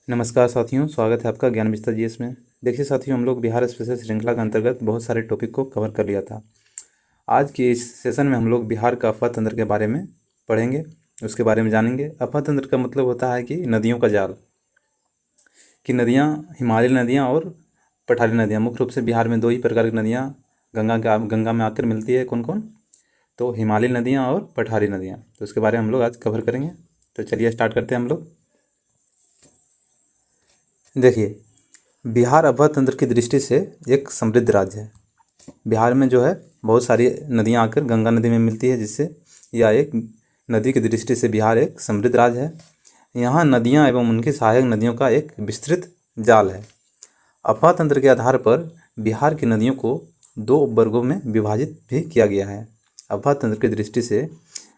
नमस्कार साथियों, स्वागत है आपका ज्ञान विस्तार जीएस में। देखिए साथियों, हम लोग बिहार स्पेशल श्रृंखला के अंतर्गत बहुत सारे टॉपिक को कवर कर लिया था। आज के इस सेशन में हम लोग बिहार का अफवाह तंत्र के बारे में पढ़ेंगे, उसके बारे में जानेंगे। अफवाह तंत्र का मतलब होता है कि नदियों का जाल, कि नदियाँ, हिमालयी नदियाँ और पठारी नदियाँ। मुख्य रूप से बिहार में दो ही प्रकार की नदियाँ गंगा में आकर मिलती है। कौन कौन? तो हिमालयी नदियाँ और पठारी नदियाँ। तो उसके बारे में हम लोग आज कवर करेंगे। तो चलिए स्टार्ट करते हैं हम लोग। देखिए, बिहार अफवाह तंत्र की दृष्टि से एक समृद्ध राज्य है। बिहार में जो है बहुत सारी नदियाँ आकर गंगा नदी में मिलती है, जिससे यह एक नदी की दृष्टि से बिहार एक समृद्ध राज्य है। यहाँ नदियाँ एवं उनकी सहायक नदियों का एक विस्तृत जाल है। अफवाह तंत्र के आधार पर बिहार की नदियों को दो उपवर्गों में विभाजित भी किया गया है। अफवाह तंत्र की दृष्टि से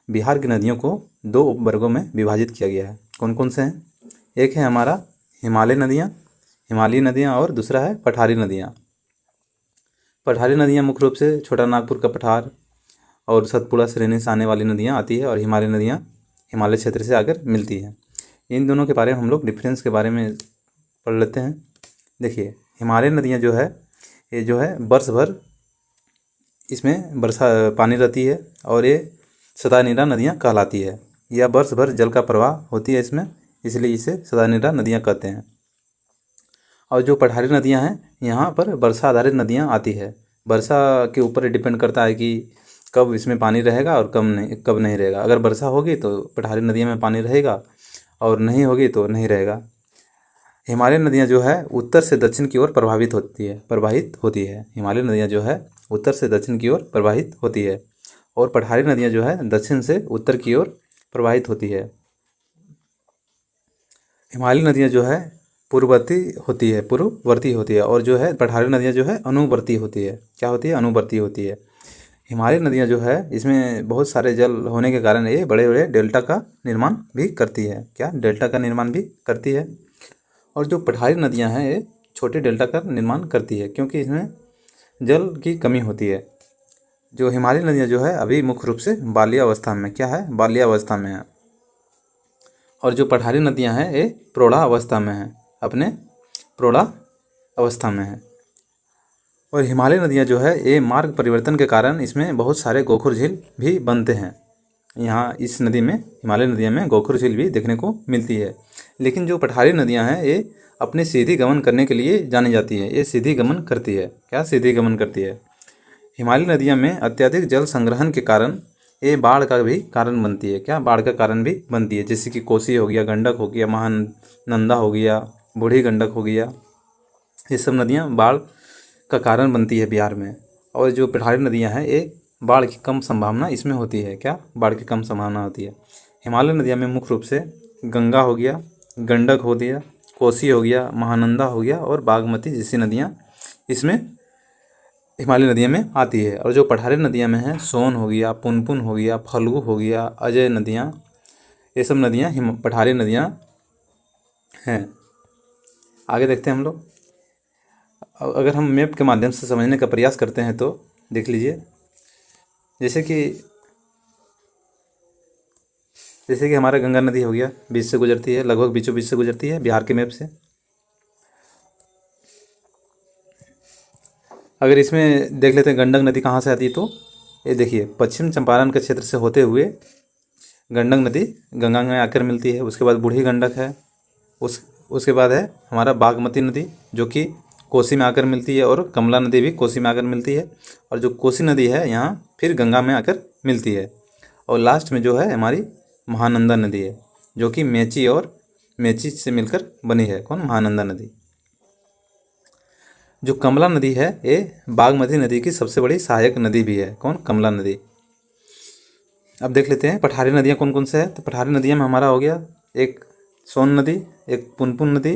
बिहार की नदियों को दो उपवर्गों में विभाजित किया गया है। कौन कौन से हैं? एक है हमारा हिमालयी नदियाँ और दूसरा है पठारी नदियाँ। पठारी नदियाँ मुख्य रूप से छोटा नागपुर का पठार और सतपुड़ा श्रेणी से आने वाली नदियाँ आती है, और हिमालयी नदियाँ हिमालय क्षेत्र से आकर मिलती हैं। इन दोनों के बारे में हम लोग डिफरेंस के बारे में पढ़ लेते हैं। देखिए, हिमालयी नदियाँ जो है, ये जो है वर्ष भर इसमें वर्षा पानी रहती है, और ये सदानीरा नदियाँ कहलाती है। यह वर्ष भर जल का प्रवाह होती है इसमें, इसलिए इसे सदानीरा नदियाँ कहते हैं। और जो पठारी नदियाँ हैं, यहाँ पर वर्षा आधारित नदियाँ आती है। वर्षा के ऊपर डिपेंड करता है कि कब इसमें पानी रहेगा और कब नहीं रहेगा। अगर वर्षा होगी तो पठारी नदियों में पानी रहेगा, और नहीं होगी तो नहीं रहेगा। हिमालयी नदियाँ जो है उत्तर से दक्षिण की ओर प्रवाहित होती है। हिमालयी नदियाँ जो है उत्तर से दक्षिण की ओर प्रवाहित होती है, और पठारी नदियाँ जो है दक्षिण से उत्तर की ओर प्रवाहित होती है। हिमालयी नदियाँ जो है पूर्ववर्ती होती है, और जो है पठारी नदियाँ जो है अनुवर्ती होती है। क्या होती है? अनुवर्ती होती है। हिमालयी नदियाँ जो है इसमें बहुत सारे जल होने के कारण ये बड़े बड़े डेल्टा का निर्माण भी करती है। क्या? डेल्टा का निर्माण भी करती है। और जो पठारी नदियाँ हैं, ये छोटे डेल्टा का निर्माण करती है, क्योंकि इसमें जल की कमी होती है। जो हिमालयी नदियाँ जो है अभी मुख्य रूप से बाल्या अवस्था में, क्या है? बाल्या अवस्था में है। और जो पठारी नदियाँ हैं ये प्रौढ़ा अवस्था में हैं, अपने प्रौढ़ा अवस्था में है। और हिमालयी नदियाँ जो है ये मार्ग परिवर्तन के कारण इसमें बहुत सारे गोखुर झील भी बनते हैं। यहाँ इस नदी में, हिमालयी नदियों में गोखुर झील भी देखने को मिलती है। लेकिन जो पठारी नदियाँ हैं ये अपने सीधी गमन करने के लिए जानी जाती है। ये सीधी गमन करती है। क्या? सीधी गमन करती है। हिमालयी नदियों में अत्यधिक जल संग्रहण के कारण ये बाढ़ का भी कारण बनती है। क्या? बाढ़ का कारण भी बनती है। जैसे कि कोसी हो गया, गंडक हो गया, महानंदा हो गया, बूढ़ी गंडक हो गया, ये सब नदियाँ बाढ़ का कारण बनती है बिहार में। और जो पठारी नदियाँ हैं ये बाढ़ की कम संभावना इसमें होती है। क्या? बाढ़ की कम संभावना होती है। हिमालयी नदियाँ में मुख्य रूप से गंगा हो गया, गंडक हो गया, कोसी हो गया, महानंदा हो गया, और बागमती जैसी नदियाँ इसमें हिमालयी नदियों में आती है। और जो पठारी नदियाँ में है, सोन हो गया, पुनपुन हो गया, फल्गु हो गया, अजय नदियाँ, ये सब नदियाँ पठारी नदियाँ हैं। आगे देखते हैं हम लोग। अगर हम मैप के माध्यम से समझने का प्रयास करते हैं तो देख लीजिए, जैसे कि हमारा गंगा नदी हो गया, बीच से गुजरती है, लगभग बीचों बीच से गुजरती है बिहार के मैप से। अगर इसमें देख लेते हैं गंडक नदी कहाँ से आती है, तो ये देखिए पश्चिम चंपारण के क्षेत्र से होते हुए गंडक नदी गंगा में आकर मिलती है। उसके बाद बूढ़ी गंडक है, उसके बाद है हमारा बागमती नदी, जो कि कोसी में आकर मिलती है, और कमला नदी भी कोसी में आकर मिलती है। और जो कोसी नदी है यहाँ फिर गंगा में आकर मिलती है। और लास्ट में जो है हमारी महानंदा नदी है, जो कि मेची से मिलकर बनी है। कौन? महानंदा नदी। जो कमला नदी है ये बागमती नदी की सबसे बड़ी सहायक नदी भी है। कौन? कमला नदी। अब देख लेते हैं पठारी नदियाँ कौन कौन से है। तो पठारी नदियाँ में हमारा हो गया एक सोन नदी, एक पुनपुन नदी,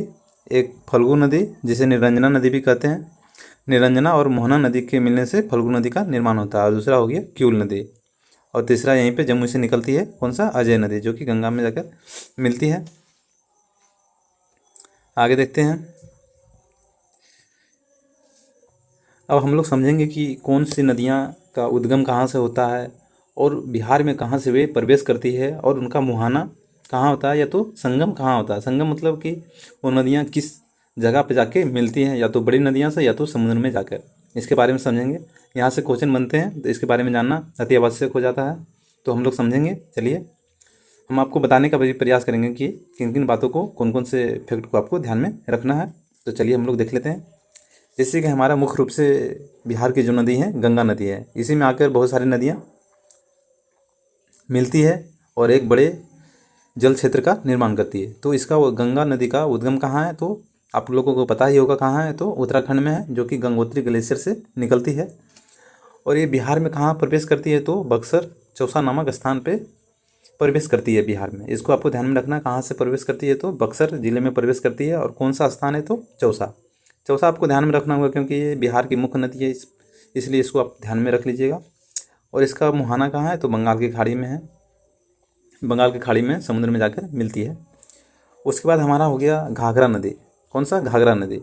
एक फल्गु नदी जिसे निरंजना नदी भी कहते हैं। निरंजना और मोहना नदी के मिलने से फल्गु नदी का निर्माण होता है। और दूसरा हो गया क्यूल नदी, और तीसरा यहीं पे जम्मू से निकलती है। कौन सा? अजय नदी, जो कि गंगा में जाकर मिलती है। आगे देखते हैं। अब हम लोग समझेंगे कि कौन सी नदियाँ का उद्गम कहाँ से होता है, और बिहार में कहाँ से वे प्रवेश करती है, और उनका मुहाना कहाँ होता है, या तो संगम कहाँ होता है। संगम मतलब कि वो नदियाँ किस जगह पे जाके मिलती हैं, या तो बड़ी नदियाँ से या तो समुद्र में जाकर। इसके बारे में समझेंगे। यहाँ से क्वेश्चन बनते हैं तो इसके बारे में जानना अति आवश्यक हो जाता है। तो हम लोग समझेंगे। चलिए हम आपको बताने का भी प्रयास करेंगे कि किन किन बातों को, कौन कौन से फैक्ट को आपको ध्यान में रखना है। तो चलिए हम लोग देख लेते हैं। जैसे कि हमारा मुख्य रूप से बिहार की जो नदी है गंगा नदी है। इसी में आकर बहुत सारी नदियाँ मिलती है और एक बड़े जल क्षेत्र का निर्माण करती है। तो इसका वो गंगा नदी का उद्गम कहाँ है, तो आप लोगों को पता ही होगा कहाँ है, तो उत्तराखंड में है, जो कि गंगोत्री ग्लेशियर से निकलती है। और ये बिहार में कहाँ प्रवेश करती है, तो बक्सर चौसा नामक स्थान पे प्रवेश करती है बिहार में। इसको आपको ध्यान में रखना है, कहाँ से प्रवेश करती है, तो बक्सर जिले में प्रवेश करती है। और कौन सा स्थान है, तो चौसा। चौसा आपको ध्यान में रखना होगा क्योंकि ये बिहार की मुख्य नदी है, इसलिए इसको आप ध्यान में रख लीजिएगा। और इसका मुहाना कहाँ है, तो बंगाल की खाड़ी में है। बंगाल की खाड़ी में समुद्र में जाकर मिलती है। उसके बाद हमारा हो गया घाघरा नदी। कौन सा, घाघरा नदी।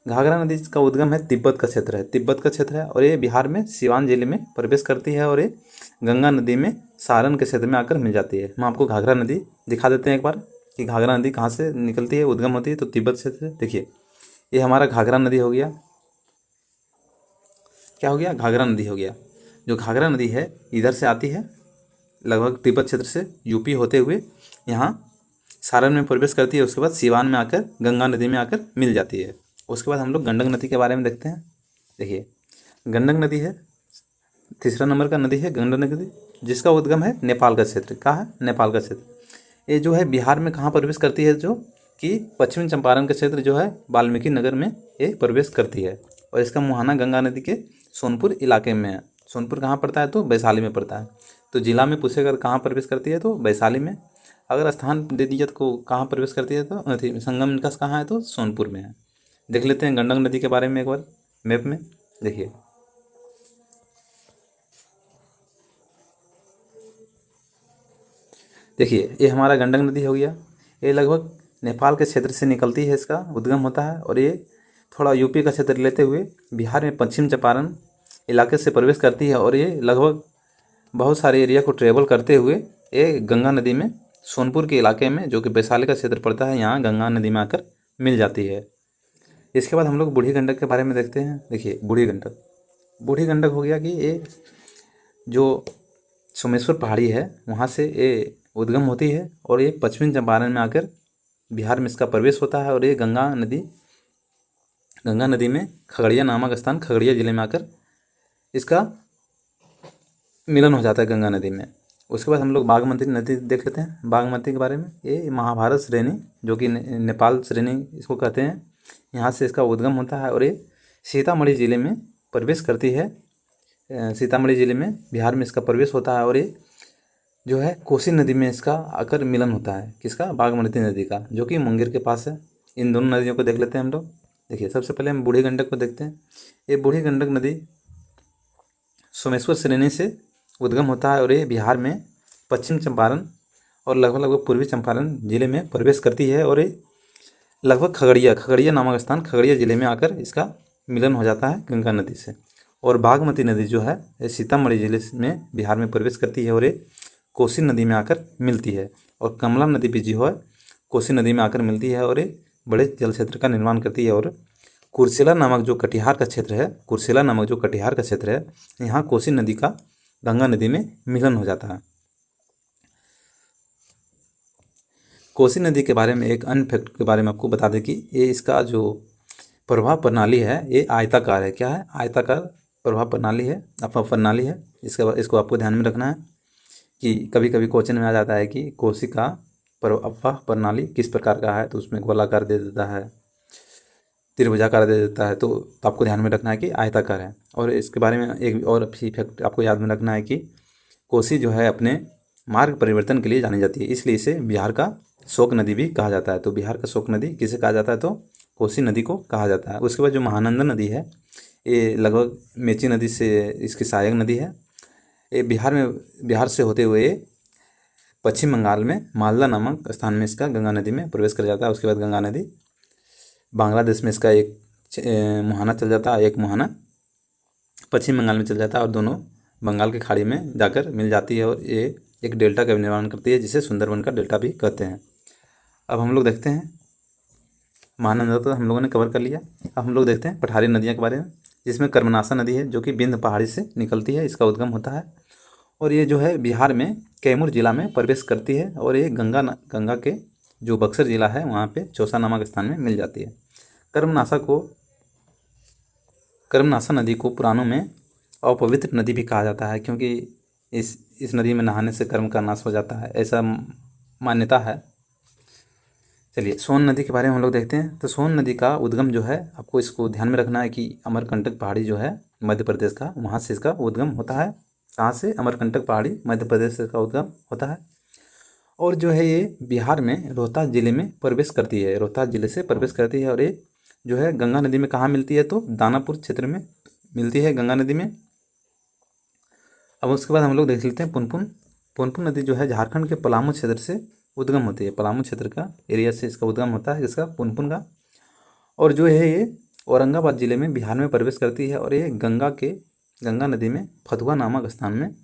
घाघरा नदी का उद्गम है तिब्बत का क्षेत्र है, तिब्बत का क्षेत्र है। और ये बिहार में सिवान जिले में प्रवेश करती है और ये गंगा नदी में सारण के क्षेत्र में आकर मिल जाती है। हम आपको घाघरा नदी दिखा देते हैं एक बार कि घाघरा नदी कहाँ से निकलती है, उद्गम होती है, तो तिब्बत क्षेत्र से। देखिए ये हमारा घाघरा नदी हो गया। क्या हो गया, घाघरा नदी हो गया। जो घाघरा नदी है इधर से आती है लगभग तिब्बत क्षेत्र से यूपी होते हुए यहाँ सारण में प्रवेश करती है। उसके बाद सिवान में आकर गंगा नदी में आकर मिल जाती है। उसके बाद हम लोग गंडक नदी के बारे में देखते हैं। देखिए गंडक नदी है, तीसरा नंबर का नदी है गंडक नदी, जिसका उद्गम है नेपाल का क्षेत्र। कहाँ है, नेपाल का क्षेत्र। ये जो है बिहार में कहाँ प्रवेश करती है, जो कि पश्चिमी चंपारण का क्षेत्र जो है वाल्मीकि नगर में ये प्रवेश करती है। और इसका मुहाना गंगा नदी के सोनपुर इलाके में है। सोनपुर कहाँ पड़ता है, तो वैशाली में पड़ता है। तो जिला में पूछेगा कहाँ प्रवेश करती है, तो वैशाली में। अगर स्थान दे दिया तो कहाँ प्रवेश करती है, तो संगम इनका कहाँ है, तो सोनपुर में है। देख लेते हैं गंडक नदी के बारे में एक बार मैप में। देखिए देखिए ये हमारा गंडक नदी हो गया। ये लगभग नेपाल के क्षेत्र से निकलती है, इसका उद्गम होता है। और ये थोड़ा यूपी का क्षेत्र लेते हुए बिहार में पश्चिम चंपारण इलाके से प्रवेश करती है। और ये लगभग बहुत सारे एरिया को ट्रेवल करते हुए ये गंगा नदी में सोनपुर के इलाके में, जो कि वैशाली का क्षेत्र पड़ता है, यहाँ गंगा नदी में आकर मिल जाती है। इसके बाद हम लोग बूढ़ी गंडक के बारे में देखते हैं। देखिए बूढ़ी गंडक, बूढ़ी गंडक हो गया कि ये जो सोमेश्वर पहाड़ी है वहाँ से ये उद्गम होती है और ये पश्चिमी चंपारण में आकर बिहार में इसका प्रवेश होता है। और ये गंगा नदी में खगड़िया नामक स्थान, खगड़िया जिले में आकर इसका मिलन हो जाता है गंगा नदी में। उसके बाद हम लोग बागमती नदी देख लेते हैं। बागमती के बारे में, ये महाभारत श्रेणी, जो कि नेपाल श्रेणी इसको कहते हैं, यहाँ से इसका उद्गम होता है। और ये सीतामढ़ी जिले में प्रवेश करती है। सीतामढ़ी जिले में बिहार में इसका प्रवेश होता है। और ये जो है कोसी नदी में इसका आकर मिलन होता है। किसका, बागमती नदी का, जो कि मुंगेर के पास है। इन दोनों नदियों को देख लेते हैं हम लोग। देखिए सबसे पहले हम बूढ़ी गंडक को देखते हैं। ये बूढ़ी गंडक नदी सोमेश्वर श्रेणी से उद्गम होता है और ये बिहार में पश्चिम चंपारण और लगभग लगभग पूर्वी चंपारण जिले में प्रवेश करती है। और ये लगभग खगड़िया नामक स्थान, खगड़िया जिले में आकर इसका मिलन हो जाता है गंगा नदी से। और बागमती नदी जो है ये सीतामढ़ी जिले में बिहार में प्रवेश करती है और ये कोसी नदी में आकर मिलती है। और कमला नदी भी जो है कोसी नदी में आकर मिलती है और ये बड़े जल क्षेत्र का निर्माण करती है। और कुर्सेला नामक जो कटिहार का क्षेत्र है, कुर्सेला नामक जो कटिहार का क्षेत्र है, यहाँ कोसी नदी का गंगा नदी में मिलन हो जाता है। कोसी नदी के बारे में एक अन्य फैक्ट के बारे में आपको बता दें कि ये इसका जो प्रवाह प्रणाली है ये आयताकार है। क्या है, आयताकार प्रवाह प्रणाली है, अपवाह प्रणाली है। इसको आपको ध्यान में रखना है कि कभी कभी क्वेश्चन में आ जाता है कि कोसी का अपवाह प्रणाली किस प्रकार का है, तो उसमें गोलाकार दे देता है, त्रिभुजाकार दे देता है। तो आपको ध्यान में रखना है कि आयताकार है। और इसके बारे में एक और भी फैक्ट आपको याद में रखना है कि कोसी जो है अपने मार्ग परिवर्तन के लिए जानी जाती है, इसलिए इसे बिहार का शोक नदी भी कहा जाता है। तो बिहार का शोक नदी किसे कहा जाता है, तो कोसी नदी को कहा जाता है। उसके बाद जो महानंदा नदी है ये लगभग मेची नदी से इसकी सहायक नदी है। ये बिहार से होते हुए पश्चिम बंगाल में मालदा नामक स्थान में इसका गंगा नदी में प्रवेश कर जाता है। उसके बाद गंगा नदी बांग्लादेश में इसका एक मुहाना चल जाता है, एक मुहाना पश्चिम बंगाल में चल जाता है और दोनों बंगाल की खाड़ी में जाकर मिल जाती है। और ये एक डेल्टा का निर्माण करती है, जिसे सुंदरबन का डेल्टा भी कहते हैं। अब हम लोग देखते हैं, महानंदा तो हम लोगों ने कवर कर लिया। अब हम लोग देखते हैं पठारी नदियाँ के बारे में, जिसमें कर्मनाशा नदी है जो कि विंध्य पहाड़ी से निकलती है, इसका उद्गम होता है और ये जो है बिहार में कैमूर जिला में प्रवेश करती है और ये गंगा के जो बक्सर जिला है वहाँ पे चौसा नामक स्थान में मिल जाती है। कर्मनाशा नदी को पुराणों में अपवित्र नदी भी कहा जाता है, क्योंकि इस नदी में नहाने से कर्म का नाश हो जाता है, ऐसा मान्यता है। चलिए सोन नदी के बारे में हम लोग देखते हैं। तो सोन नदी का उद्गम जो है, आपको इसको ध्यान में रखना है कि अमरकंटक पहाड़ी जो है मध्य प्रदेश का, वहाँ से इसका उद्गम होता है। कहाँ से? अमरकंटक पहाड़ी मध्य प्रदेश से इसका उद्गम होता है। और जो है ये बिहार में रोहतास जिले में प्रवेश करती है, रोहतास जिले से प्रवेश करती है और ये जो है गंगा नदी में कहाँ मिलती है? तो दानापुर क्षेत्र में मिलती है गंगा नदी में। अब उसके बाद हम लोग देख लेते हैं पुनपुन। पुनपुन नदी जो है झारखंड के पलामू क्षेत्र से उद्गम होती है, पलामू क्षेत्र का एरिया से इसका उद्गम होता है, इसका पुनपुन का। और जो है ये औरंगाबाद जिले में बिहार में प्रवेश करती है और ये गंगा नदी में फतुहा नामक स्थान में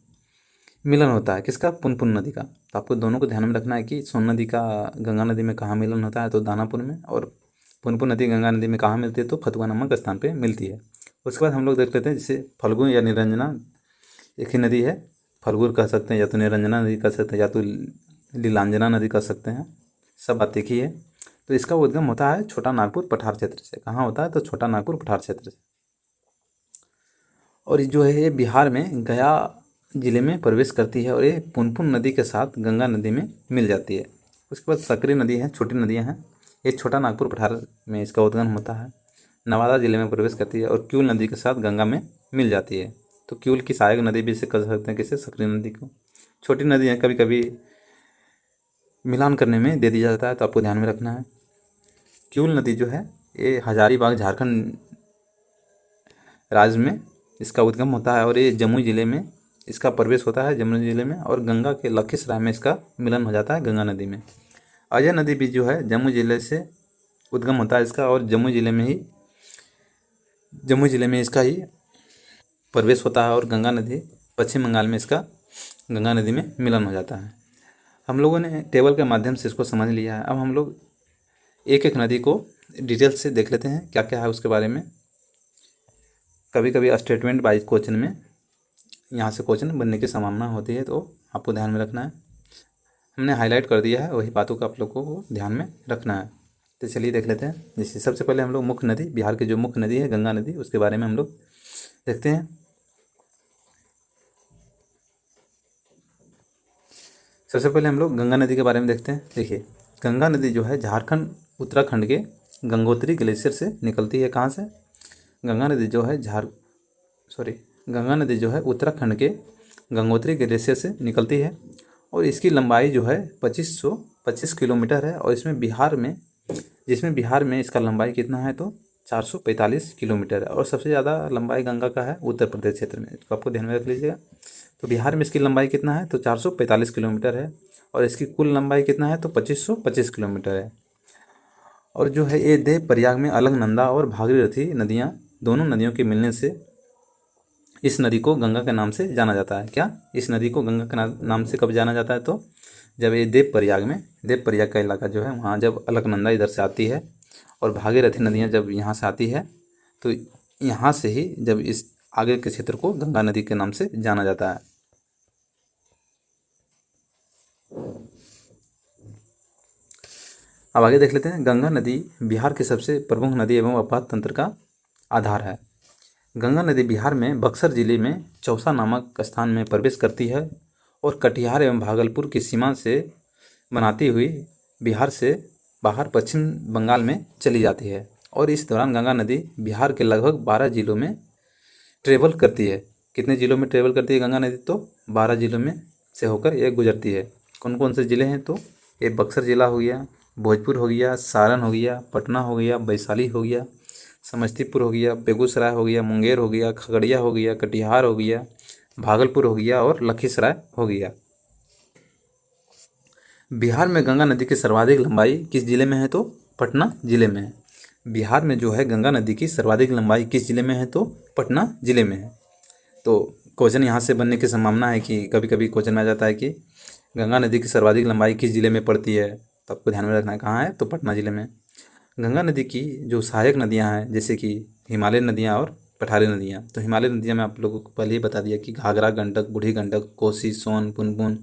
मिलन होता है, किसका? पुनपुन नदी का। तो आपको दोनों को ध्यान में रखना है कि सोन नदी का गंगा नदी में कहाँ मिलन होता है? तो दानापुर में। और पुनपुन नदी गंगा नदी में कहाँ मिलती है? तो फतुहा नामक स्थान पर मिलती है। उसके बाद हम लोग देख लेते हैं जैसे फल्गु या निरंजना एक ही नदी है, फल्गु कह सकते हैं या तो निरंजना नदी कह सकते हैं या तो लीलांजना नदी कह सकते हैं, सब बात एक ही है। तो इसका उद्गम होता है छोटा नागपुर पठार क्षेत्र से। कहाँ होता है? तो छोटा नागपुर पठार क्षेत्र से। और ये जो है ये बिहार में गया जिले में प्रवेश करती है और ये पुनपुन नदी के साथ गंगा नदी में मिल जाती है। उसके बाद सकरी नदी है, छोटी नदियाँ हैं, ये छोटा नागपुर पठार में इसका उद्गम होता है, नवादा जिले में प्रवेश करती है और क्यूल नदी के साथ गंगा में मिल जाती है। तो क्यूल की सहायक नदी भी इसे कह सकते हैं, किसे? सकरी नदी को। छोटी नदी है, कभी कभी मिलान करने में दे दिया जाता है, तो आपको ध्यान में रखना है। क्यूल नदी जो है ये हजारीबाग झारखंड राज्य में इसका उद्गम होता है और ये जमुई जिले में इसका प्रवेश होता है, जमुई जिले में, और गंगा के लखीसराय में इसका मिलन हो जाता है गंगा नदी में। अजय नदी भी जो है जमुई जिले से उद्गम होता है इसका और जमुई जिले में इसका ही प्रवेश होता है और गंगा नदी पश्चिम बंगाल में इसका गंगा नदी में मिलन हो जाता है। हम लोगों ने टेबल के माध्यम से इसको समझ लिया है। अब हम लोग एक एक नदी को डिटेल से देख लेते हैं क्या क्या है उसके बारे में। कभी कभी स्टेटमेंट वाइज क्वेश्चन में यहाँ से क्वेश्चन बनने की संभावना होती है, तो आपको ध्यान में रखना है। हमने हाईलाइट कर दिया है, वही बातों का आप लोगों को ध्यान में रखना है। तो चलिए देख लेते हैं। जैसे सबसे पहले हम लोग मुख्य नदी, बिहार की जो मुख्य नदी है गंगा नदी, उसके बारे में हम लोग देखते हैं। सबसे पहले हम लोग गंगा नदी के बारे में देखते हैं। देखिए गंगा नदी जो है झारखंड उत्तराखंड के गंगोत्री ग्लेशियर से निकलती है। कहाँ से? गंगा नदी जो है उत्तराखंड के गंगोत्री ग्लेशियर से निकलती है और इसकी लंबाई जो है 2525 किलोमीटर है। और जिसमें बिहार में इसका लंबाई कितना है? तो 445 किलोमीटर है। और सबसे ज़्यादा लंबाई गंगा का है उत्तर प्रदेश क्षेत्र में, तो आपको ध्यान में रख लीजिएगा। तो बिहार में इसकी लंबाई कितना है? तो 445 किलोमीटर है और इसकी कुल लंबाई कितना है? तो 2525 किलोमीटर है। और जो है ये देव प्रयाग में अलकनंदा और भागीरथी नदियाँ, दोनों नदियों के मिलने से इस नदी को गंगा के नाम से जाना जाता है। क्या? इस नदी को गंगा के नाम से कब जाना जाता है? तो जब ये देव प्रयाग का इलाका जो है वहाँ जब अलकनंदा इधर से आती है और भागीरथी नदियाँ जब यहाँ से आती है, तो यहाँ से ही जब इस आगे के क्षेत्र को गंगा नदी के नाम से जाना जाता है। अब आगे देख लेते हैं। गंगा नदी बिहार की सबसे प्रमुख नदी एवं आपात तंत्र का आधार है। गंगा नदी बिहार में बक्सर जिले में चौसा नामक स्थान में प्रवेश करती है और कटिहार एवं भागलपुर की सीमा से बनाती हुई बिहार से बाहर पश्चिम बंगाल में चली जाती है। और इस दौरान गंगा नदी बिहार के लगभग 12 जिलों में ट्रेवल करती है। कितने जिलों में ट्रेवल करती है गंगा नदी? तो 12 जिलों में से होकर यह गुजरती है। कौन कौन से ज़िले हैं? तो ये बक्सर ज़िला हो गया, भोजपुर हो गया, सारण हो गया, पटना हो गया, वैशाली हो गया, समस्तीपुर हो गया, बेगूसराय हो गया, मुंगेर हो गया, खगड़िया हो गया, कटिहार हो गया, भागलपुर हो गया और लखीसराय हो गया। बिहार में गंगा नदी की सर्वाधिक लंबाई किस जिले में है? तो पटना जिले में है। बिहार में जो है गंगा नदी की सर्वाधिक लंबाई किस जिले में है? तो पटना जिले में है। तो क्वेश्चन यहाँ से बनने की संभावना है कि कभी कभी क्वेश्चन में आ जाता है कि गंगा नदी की सर्वाधिक लंबाई किस जिले में पड़ती है? तो आपको ध्यान में रखना है, कहाँ है? तो पटना जिले में। गंगा नदी की जो सहायक नदियाँ हैं, जैसे कि हिमालयन नदियाँ और पठारी नदियाँ। तो हिमालयन नदियाँ मैं आप लोगों को पहले ही बता दिया कि घाघरा, गंडक, बूढ़ी गंडक, कोसी, सोन, पुनपुन,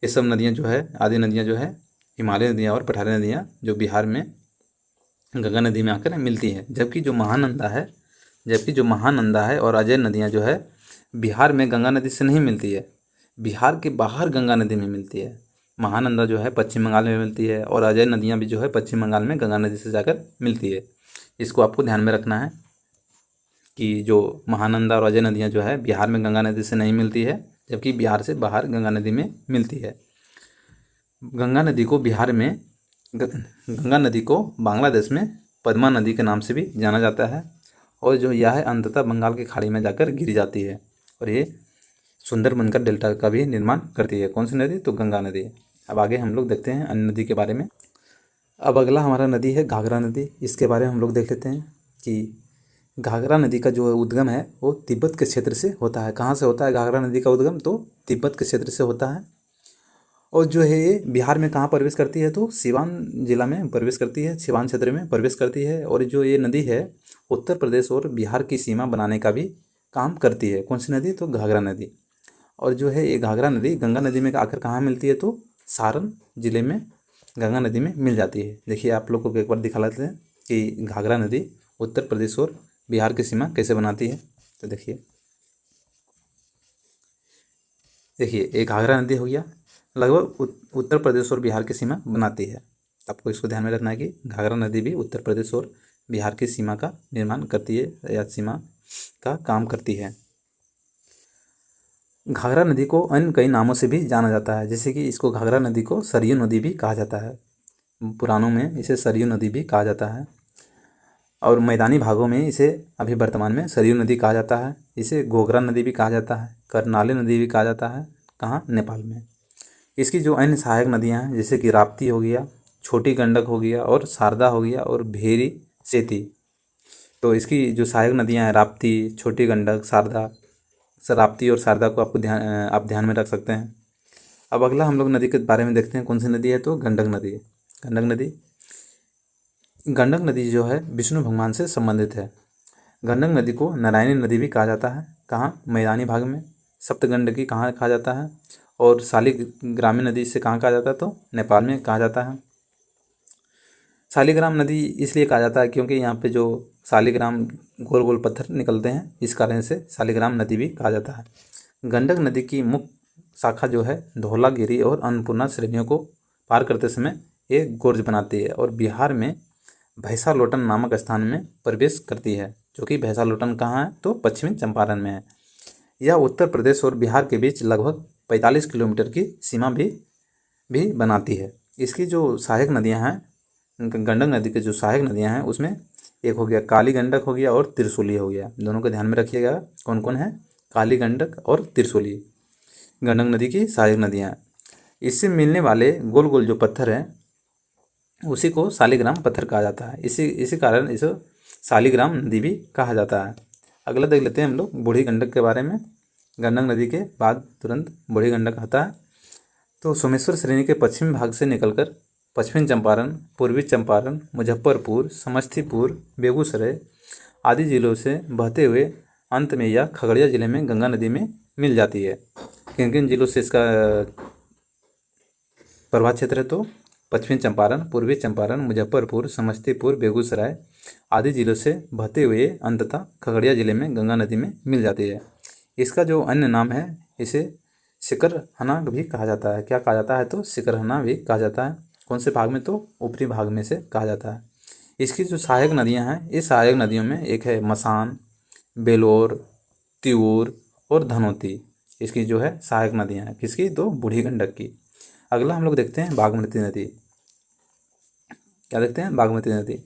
ये सब नदियाँ जो है, आदि नदियाँ जो है हिमालय नदियाँ और पठारी नदियाँ जो बिहार में गंगा नदी में आकर मिलती है। जबकि जो महानंदा है और अजय नदियाँ जो है बिहार में गंगा नदी से नहीं मिलती है, बिहार के बाहर गंगा नदी में मिलती है। महानंदा जो है पश्चिम बंगाल में मिलती है और अजय नदियाँ भी जो है पश्चिम बंगाल में गंगा नदी से जाकर मिलती है। इसको आपको ध्यान में रखना है कि जो महानंदा और अजय नदियाँ जो है बिहार में गंगा नदी से नहीं मिलती है, जबकि बिहार से बाहर गंगा नदी में मिलती है। गंगा नदी को बिहार में गंगा नदी को बांग्लादेश में पद्मा नदी के नाम से भी जाना जाता है और जो यह है अंततः बंगाल की खाड़ी में जाकर गिर जाती है और ये सुंदरबन डेल्टा का भी निर्माण करती है। कौन सी नदी? तो गंगा नदी। अब आगे हम लोग देखते हैं अन्य नदी के बारे में। अब अगला हमारा नदी है घाघरा नदी। इसके बारे में हम लोग देख लेते हैं कि घाघरा नदी का जो उद्गम है वो तिब्बत के क्षेत्र से होता है। कहाँ से होता है घाघरा नदी का उद्गम? तो तिब्बत के क्षेत्र से होता है। और जो है ये बिहार में कहाँ प्रवेश करती है? तो सिवान जिला में प्रवेश करती है, सिवान क्षेत्र में प्रवेश करती है। और जो ये नदी है उत्तर प्रदेश और बिहार की सीमा बनाने का भी काम करती है। कौन सी नदी? तो घाघरा नदी। और जो है ये घाघरा नदी गंगा नदी में आकर कहाँ मिलती है? तो सारण जिले में गंगा नदी में मिल जाती है। देखिए आप लोग को एक बार दिखा लेते हैं कि घाघरा नदी उत्तर प्रदेश और बिहार की सीमा कैसे बनाती है। तो देखिए ये घाघरा नदी हो गया, लगभग उत्तर प्रदेश और बिहार की सीमा बनाती है। आपको इसको ध्यान में रखना है कि घाघरा नदी भी उत्तर प्रदेश और बिहार की सीमा का निर्माण करती है या सीमा का काम करती है। घाघरा नदी को अन्य कई नामों से भी जाना जाता है, जैसे कि इसको घाघरा नदी को सरयू नदी भी कहा जाता है। पुराणों में इसे सरयू नदी भी कहा जाता है और मैदानी भागों में इसे अभी वर्तमान में सरयू नदी कहा जाता है। इसे घोघरा नदी भी कहा जाता है, करनाली नदी भी कहा जाता है। कहाँ? नेपाल में। इसकी जो अन्य सहायक नदियाँ हैं जैसे कि राप्ती हो गया, छोटी गंडक हो गया और शारदा हो गया और भेरी सेती। तो इसकी जो सहायक नदियाँ हैं राप्ती, छोटी गंडक, शारदा, राप्ती और शारदा को आप ध्यान में रख सकते हैं। अब अगला हम लोग नदी के बारे में देखते हैं। कौन सी नदी है? तो गंडक नदी। गंडक नदी जो है विष्णु भगवान से संबंधित है। गंडक नदी को नारायणी नदी भी कहा जाता है। कहाँ? मैदानी भाग में। सप्तगंडकी कहाँ कहा जाता है? और शालिग्रामी नदी से कहाँ कहा जाता है? तो नेपाल में कहा जाता है। शालिग्राम नदी इसलिए कहा जाता है क्योंकि यहाँ पे जो शालिग्राम गोल गोल पत्थर निकलते हैं, इस कारण से शालिग्राम नदी भी कहा जाता है। गंडक नदी की मुख्य शाखा जो है धौलागिरी और अन्नपूर्णा श्रेणियों को पार करते समय ये गोर्ज बनाती है और बिहार में भैंसालोटन नामक स्थान में प्रवेश करती है, जो कि भैंसालोटन कहाँ है? तो पश्चिमी चंपारण में है। यह उत्तर प्रदेश और बिहार के बीच लगभग 45 किलोमीटर की सीमा भी बनाती है। इसकी जो सहायक नदियाँ हैं, गंडक नदी की जो सहायक नदियाँ हैं उसमें एक हो गया काली गंडक हो गया और त्रिशूली हो गया। दोनों को ध्यान में रखिएगा कौन कौन है? काली गंडक और त्रिशूली गंडक नदी की सहायक नदियाँ हैं। इससे मिलने वाले गोल गोल जो पत्थर हैं उसी को शालिग्राम पत्थर कहा जाता है। इसी कारण इसे शालिग्राम नदी भी कहा जाता है। अगला देख लेते हैं हम लोग बूढ़ी गंडक के बारे में। गंडक नदी के बाद तुरंत बूढ़ी गंडक आता है। तो सोमेश्वर श्रेणी के पश्चिमी भाग से निकलकर पश्चिमी चंपारण, पूर्वी चंपारण, मुजफ्फरपुर, समस्तीपुर, बेगूसराय आदि जिलों से बहते हुए अंत में यह खगड़िया जिले में गंगा नदी में मिल जाती है। किन किन जिलों से इसका प्रभाव क्षेत्र है? तो पश्चिमी चंपारण, पूर्वी चंपारण, मुजफ्फरपुर, समस्तीपुर, बेगूसराय आदि जिलों से बहते हुए अंततः खगड़िया जिले में गंगा नदी में मिल जाती है। इसका जो अन्य नाम है इसे सिकरहना भी कहा जाता है। क्या कहा जाता है? तो सिकरहना भी कहा जाता है। कौन से भाग में? तो ऊपरी भाग में से कहा जाता है। इसकी जो सहायक नदियां हैं, इस सहायक नदियों में एक है मसान, बेलोर, तिऊर और धनोती। इसकी जो है सहायक नदियां हैं किसकी? तो बूढ़ी गंडक की। अगला हम लोग देखते हैं बागमती नदी। क्या देखते हैं? बागमती नदी।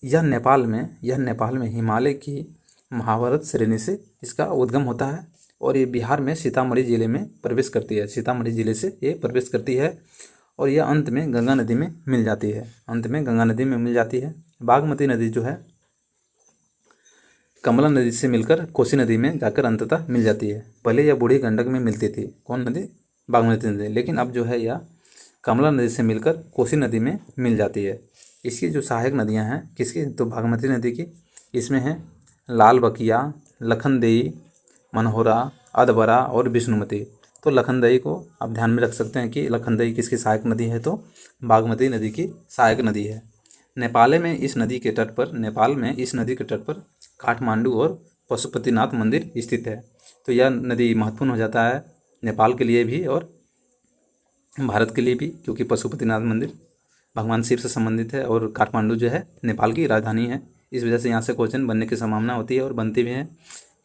यह नेपाल में हिमालय की महाभारत श्रेणी से इसका उद्गम होता है और ये बिहार में सीतामढ़ी जिले में प्रवेश करती है। सीतामढ़ी जिले से ये प्रवेश करती है और यह अंत में गंगा नदी में मिल जाती है। बागमती नदी जो है कमला नदी से मिलकर कोसी नदी में जाकर अंततः मिल जाती है। पहले यह बूढ़ी गंडक में मिलती थी। कौन नदी? बागमती नदी, लेकिन अब जो है यह कमला नदी से मिलकर कोसी नदी में मिल जाती है। इसकी जो सहायक नदियाँ हैं किसकी, तो बागमती नदी की। इसमें है लाल बकिया, लखनदेई, मनहोरा, अधबरा और विष्णुमती। तो लखनदेई को आप ध्यान में रख सकते हैं कि लखनदेई किसकी सहायक नदी है, तो बागमती नदी की सहायक नदी है। नेपाल में इस नदी के तट पर काठमांडू और पशुपतिनाथ मंदिर स्थित है। तो यह नदी महत्वपूर्ण हो जाता है नेपाल के लिए भी और भारत के लिए भी, क्योंकि पशुपतिनाथ मंदिर भगवान शिव से संबंधित है और काठमांडू जो है नेपाल की राजधानी है। इस वजह से यहाँ से क्वेश्चन बनने की संभावना होती है और बनती भी है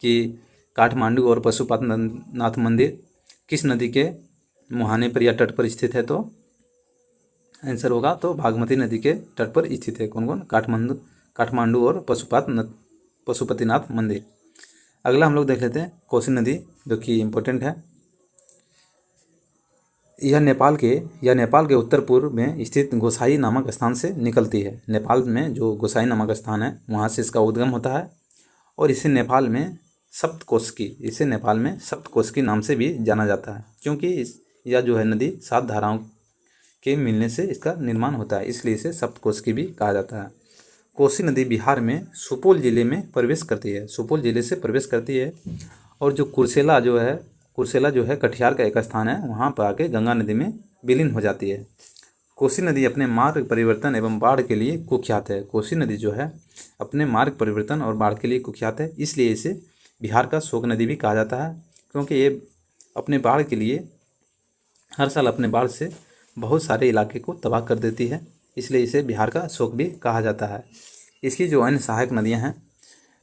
कि काठमांडू और पशुपतिनाथ मंदिर किस नदी के मुहाने पर या तट पर स्थित है, तो आंसर होगा तो बागमती नदी के तट पर स्थित है। कौन कौन, काठमांडू और पशुपतिनाथ मंदिर। अगला हम लोग देख लेते हैं कोसी नदी, जो कि इम्पोर्टेंट है। यह नेपाल के उत्तर पूर्व में स्थित गोसाई नामक स्थान से निकलती है। नेपाल में जो गोसाई नामक स्थान है वहाँ से इसका उद्गम होता है और इसे नेपाल में सप्तकोशी नाम से भी जाना जाता है, क्योंकि यह जो है नदी 7 धाराओं के मिलने से इसका निर्माण होता है, इसलिए इसे सप्तकोशी भी कहा जाता है। कोसी नदी बिहार में सुपौल जिले में प्रवेश करती है, सुपौल जिले से प्रवेश करती है। और जो कुर्सेला जो है कटिहार का एक स्थान है, वहाँ पर आके गंगा नदी में विलीन हो जाती है। कोसी नदी अपने मार्ग परिवर्तन एवं बाढ़ के लिए कुख्यात है। कोसी नदी जो है अपने मार्ग परिवर्तन और बाढ़ के लिए कुख्यात है, इसलिए इसे बिहार का शोक नदी भी कहा जाता है, क्योंकि ये अपने बाढ़ के लिए हर साल अपने बाढ़ से बहुत सारे इलाके को तबाह कर देती है, इसलिए इसे बिहार का शोक भी कहा जाता है। इसकी जो अन्य सहायक नदियाँ हैं,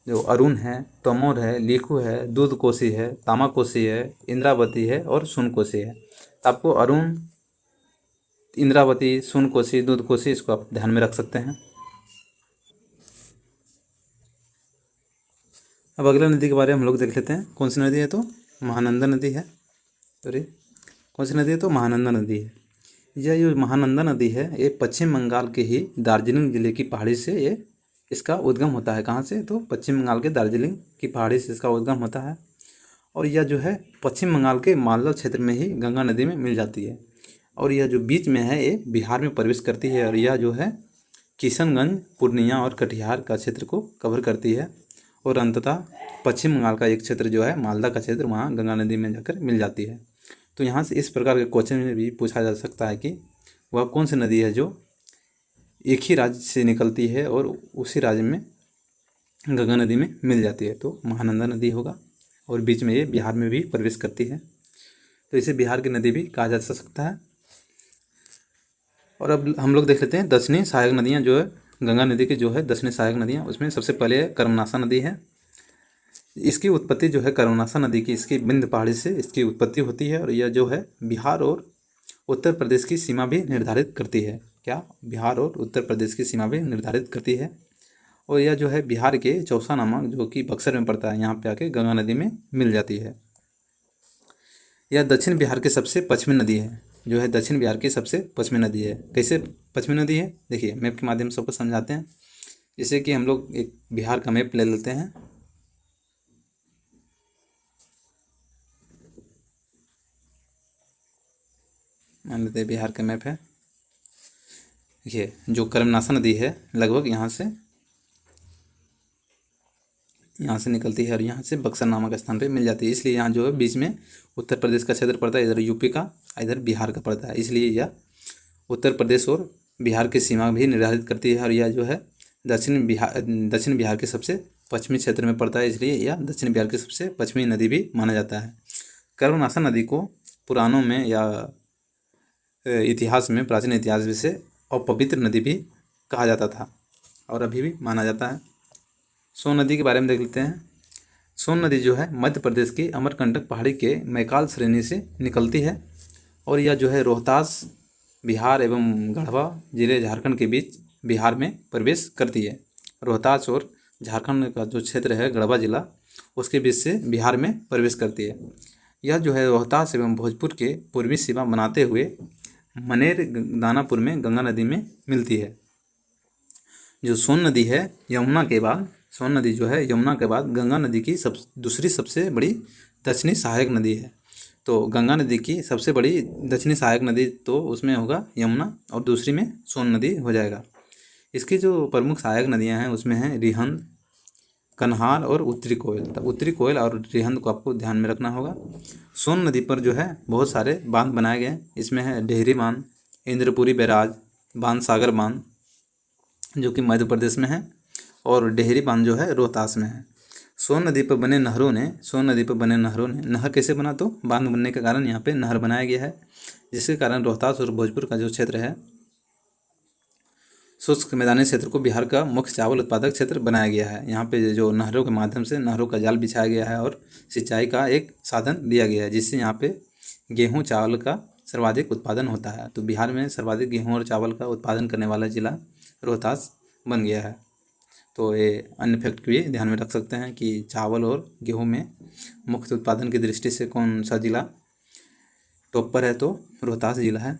जो अरुण है, तमोर है, लीखू है, दूध कोसी है, तामा कोसी है, इंद्रावती है और सोन कोसी है। तो आपको अरुण, इंद्रावती, सोन कोसी, दूध कोसी, इसको आप ध्यान में रख सकते हैं। अब अगला नदी के बारे में हम लोग देख लेते हैं। कौन सी नदी है, तो महानंदा नदी है। सॉरी, कौन सी नदी है, तो महानंदा नदी है। यह जो महानंदा नदी है ये पश्चिम बंगाल के ही दार्जिलिंग जिले की पहाड़ी से ये इसका उद्गम होता है। कहाँ से, तो पश्चिम बंगाल के दार्जिलिंग की पहाड़ी से इसका उद्गम होता है। और यह जो है पश्चिम बंगाल के मालदा क्षेत्र में ही गंगा नदी में मिल जाती है। और यह जो बीच में है ये बिहार में प्रवेश करती है, और यह जो है किशनगंज, पूर्णिया और कटिहार का क्षेत्र को कवर करती है। और अंततः पश्चिम बंगाल का एक क्षेत्र जो है मालदा का क्षेत्र, वहाँ गंगा नदी में जाकर मिल जाती है। तो यहाँ से इस प्रकार के क्वेश्चन में भी पूछा जा सकता है कि वह कौन सी नदी है जो एक ही राज्य से निकलती है और उसी राज्य में गंगा नदी में मिल जाती है, तो महानंदा नदी होगा। और बीच में ये बिहार में भी प्रवेश करती है, तो इसे बिहार की नदी भी कहा जा सकता है। और अब हम लोग देख लेते हैं दक्षिणी सहायक नदियाँ जो है गंगा नदी की, जो है दक्षिणी सहायक नदियाँ, उसमें सबसे पहले कर्मनाशा नदी है। इसकी उत्पत्ति जो है कर्मनाशा नदी की, इसकी विंध्य पहाड़ी से इसकी उत्पत्ति होती है, और यह जो है बिहार और उत्तर प्रदेश की सीमा भी निर्धारित करती है। क्या, बिहार और उत्तर प्रदेश की सीमा भी निर्धारित करती है। और यह जो है बिहार के चौसा नामक, जो कि बक्सर में पड़ता है, यहाँ पे आके गंगा नदी में मिल जाती है। यह दक्षिण बिहार की सबसे पश्चिमी नदी है, जो है दक्षिण बिहार की सबसे पश्चिमी नदी है। कैसे पश्चिमी नदी है, देखिए मैप के माध्यम से सबको समझाते हैं। जैसे कि हम लोग एक बिहार का मैप ले लेते हैं। मान लेते हैं बिहार का मैप है। देखिए जो कर्मनाशा नदी है लगभग यहाँ से निकलती है और यहाँ से बक्सर नामक स्थान पे मिल जाती है, इसलिए यहाँ जो है बीच में उत्तर प्रदेश का क्षेत्र पड़ता है, इधर यूपी का, इधर बिहार का पड़ता है, इसलिए यह उत्तर प्रदेश और बिहार की सीमा भी निर्धारित करती है। और यह जो है दक्षिण बिहार के सबसे पश्चिमी क्षेत्र में पड़ता है, इसलिए यह दक्षिण बिहार की सबसे पश्चिमी नदी भी माना जाता है। कर्मनाशा नदी को पुराणों में या इतिहास में, प्राचीन इतिहास में से अपवित्र नदी भी कहा जाता था और अभी भी माना जाता है। सोन नदी के बारे में देख लेते हैं। सोन नदी जो है मध्य प्रदेश की अमरकंटक पहाड़ी के मैकाल श्रेणी से निकलती है, और यह जो है रोहतास बिहार एवं गढ़वा जिले झारखंड के बीच बिहार में प्रवेश करती है। रोहतास और झारखंड का जो क्षेत्र है गढ़वा जिला, उसके बीच से बिहार में प्रवेश करती है। यह जो है रोहतास एवं भोजपुर के पूर्वी सीमा बनाते हुए मनेर दानापुर में गंगा नदी में मिलती है। जो सोन नदी है सोन नदी जो है यमुना के बाद गंगा नदी की दूसरी सबसे बड़ी दक्षिणी सहायक नदी है। तो गंगा नदी की सबसे बड़ी दक्षिणी सहायक नदी तो उसमें होगा यमुना, और दूसरी में सोन नदी हो जाएगा। इसकी जो प्रमुख सहायक नदियाँ हैं उसमें हैं रिहंद, कन्हार और उत्तरी कोयल। तो उत्तरी कोयल और रिहंद को आपको ध्यान में रखना होगा। सोन नदी पर जो है बहुत सारे बांध बनाए गए हैं। इसमें है डेहरी बांध, इंद्रपुरी बैराज, बांध सागर बांध जो कि मध्य प्रदेश में है, और डेहरी बांध जो है रोहतास में है। सोन नदी पर बने नहरों ने नहर कैसे बना, तो बांध बनने के कारण यहाँ पे नहर बनाया गया है, जिसके कारण रोहतास और भोजपुर का जो क्षेत्र है शुष्क मैदानी क्षेत्र को बिहार का मुख्य चावल उत्पादक क्षेत्र बनाया गया है। यहाँ पे जो नहरों के माध्यम से नहरों का जाल बिछाया गया है और सिंचाई का एक साधन दिया गया है, जिससे यहाँ पे गेहूँ चावल का सर्वाधिक उत्पादन होता है। तो बिहार में सर्वाधिक गेहूँ और चावल का उत्पादन करने वाला जिला रोहतास बन गया है। तो ये अन्य फैक्ट भी ध्यान में रख सकते हैं कि चावल और गेहूँ में मुख्य उत्पादन की दृष्टि से कौन सा जिला टॉप पर है, तो रोहतास जिला है।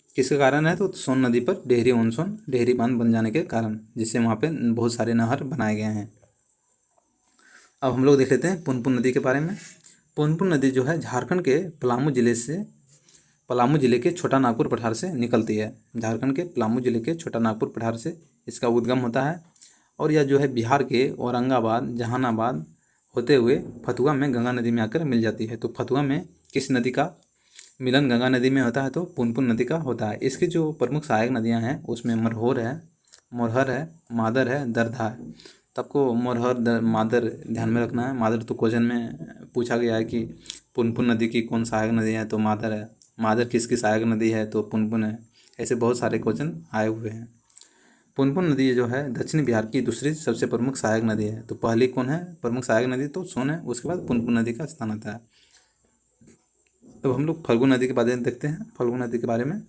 किसके कारण है, तो सोन नदी पर डेहरी बांध बन जाने के कारण, जिससे वहाँ पे बहुत सारे नहर बनाए गए हैं। अब हम लोग देख लेते हैं पुनपुन नदी के बारे में। पुनपुन नदी जो है झारखंड के पलामू जिले के छोटा नागपुर पठार से निकलती है। झारखंड के पलामू जिले के छोटा नागपुर पठार से इसका उद्गम होता है, और यह जो है बिहार के औरंगाबाद, जहानाबाद होते हुए फतुहा में गंगा नदी में आकर मिल जाती है। तो फतुहा में किस नदी का मिलन गंगा नदी में होता है, तो पुनपुन नदी का होता है। इसकी जो प्रमुख सहायक नदियाँ हैं उसमें मोरहर है, मादर है, दरधा है। तो आपको मोरहर मादर ध्यान में रखना है। मादर तो क्वेश्चन में पूछा गया है कि पुनपुन नदी की कौन सहायक नदी है, तो मादर है। मादर किसकी सहायक नदी है, तो पुनपुन है। ऐसे बहुत सारे क्वेश्चन आए हुए हैं। पुनपुन नदी जो है दक्षिण बिहार की दूसरी सबसे प्रमुख सहायक नदी है। तो पहली कौन है प्रमुख सहायक नदी, तो सोन है, उसके बाद पुनपुन नदी का स्थान आता है। अब हम लोग फल्गु नदी के बारे में देखते हैं। फल्गु नदी के बारे में,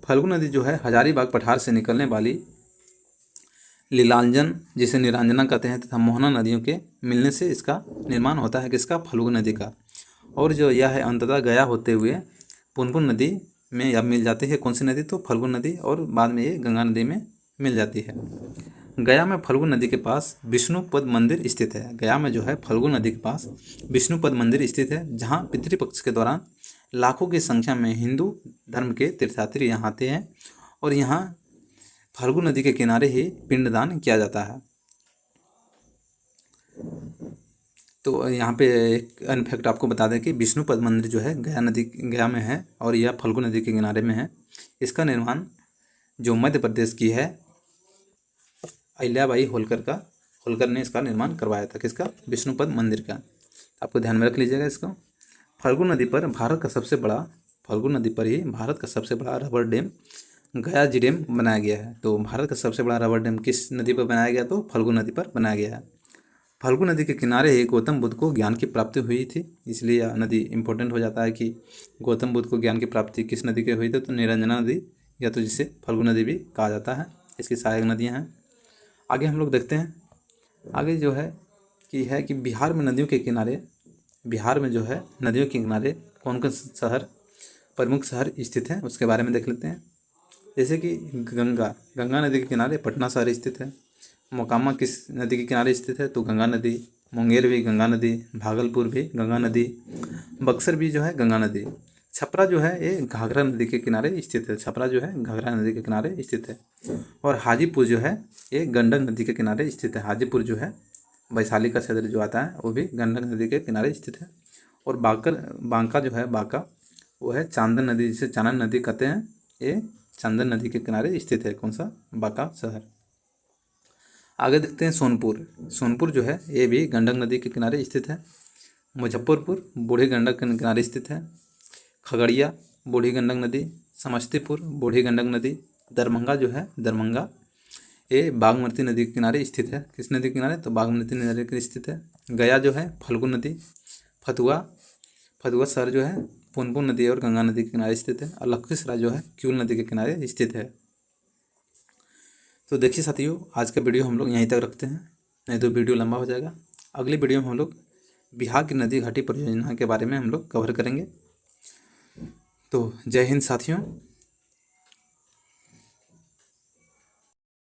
फल्गु नदी जो है हजारीबाग पठार से निकलने वाली लीलांजन, जिसे निरांजना कहते हैं, तथा मोहना नदियों के मिलने से इसका निर्माण होता है, किसका, फल्गु नदी का। और जो यह है अंततः गया होते हुए पुनपुन नदी में यह मिल जाती है। कौन सी नदी, तो फल्गु नदी, और बाद में ये गंगा नदी में मिल जाती है। गया में फल्गु नदी के पास विष्णुपद मंदिर स्थित है। गया में जो है फल्गु नदी के पास विष्णुपद मंदिर स्थित है, जहाँ पितृपक्ष के दौरान लाखों की संख्या में हिंदू धर्म के तीर्थयात्री यहाँ आते हैं, और यहाँ फल्गु नदी के किनारे ही पिंडदान किया जाता है। तो यहाँ पे एक अन्य फैक्ट आपको बता दें कि विष्णुपद मंदिर जो है गया में है, और यह फल्गु नदी के किनारे में है। इसका निर्माण जो मध्य प्रदेश की है अहिल्याबाई होलकर ने इसका निर्माण करवाया था, किसका, विष्णुपद मंदिर का। आपको ध्यान में रख लीजिएगा इसको। फल्गु नदी पर ही भारत का सबसे बड़ा रबर डैम गया जी डैम बनाया गया है। तो भारत का सबसे बड़ा रबर डैम किस नदी पर बनाया गया, तो फल्गु नदी पर बनाया गया है। फल्गु नदी के किनारे ही गौतम बुद्ध को ज्ञान की प्राप्ति हुई थी, इसलिए यह नदी इंपॉर्टेंट हो जाता है कि गौतम बुद्ध को ज्ञान की प्राप्ति किस नदी के हुई थी, तो निरंजना नदी, या तो जिसे फल्गु नदी भी कहा जाता है। इसकी सहायक नदियाँ हैं। आगे हम लोग देखते हैं। आगे जो है कि बिहार में जो है नदियों के किनारे कौन कौन प्रमुख शहर स्थित हैं, उसके बारे में देख लेते हैं। जैसे कि गंगा नदी के किनारे पटना शहर स्थित है। मोकामा किस नदी के किनारे स्थित है, तो गंगा नदी। मुंगेर भी गंगा नदी, भागलपुर भी गंगा नदी, बक्सर भी जो है गंगा नदी। छपरा जो है ये घाघरा नदी के किनारे स्थित है। और हाजीपुर जो है ये गंडक नदी के किनारे स्थित है। हाजीपुर जो है वैशाली का क्षेत्र जो आता है वो भी गंडक नदी के किनारे स्थित है। और बांका वो है चांदन नदी, जिसे चानन नदी कहते हैं, ये चांदन नदी के किनारे स्थित है। कौन सा, बांका शहर। आगे देखते हैं सोनपुर जो है ये भी गंडक नदी के किनारे स्थित है। मुजफ्फरपुर बूढ़ी गंडक के किनारे स्थित है। खगड़िया बूढ़ी गंडक नदी, समस्तीपुर बूढ़ी गंडक नदी, दरभंगा ये बागमती नदी के किनारे स्थित है। किस नदी के किनारे, तो बागमती नदी के स्थित है। गया जो है फल्गु नदी, फतुहा शहर जो है पुनपुन नदी और गंगा नदी के किनारे स्थित है। और लखीसराय जो है क्यूल नदी के किनारे स्थित है। तो देखिए साथियों, आज का वीडियो हम लोग यहीं तक रखते हैं, नहीं तो वीडियो लंबा हो जाएगा। अगली वीडियो में हम लोग बिहार की नदी घाटी परियोजना के बारे में हम लोग कवर करेंगे। तो जय हिंद साथियों।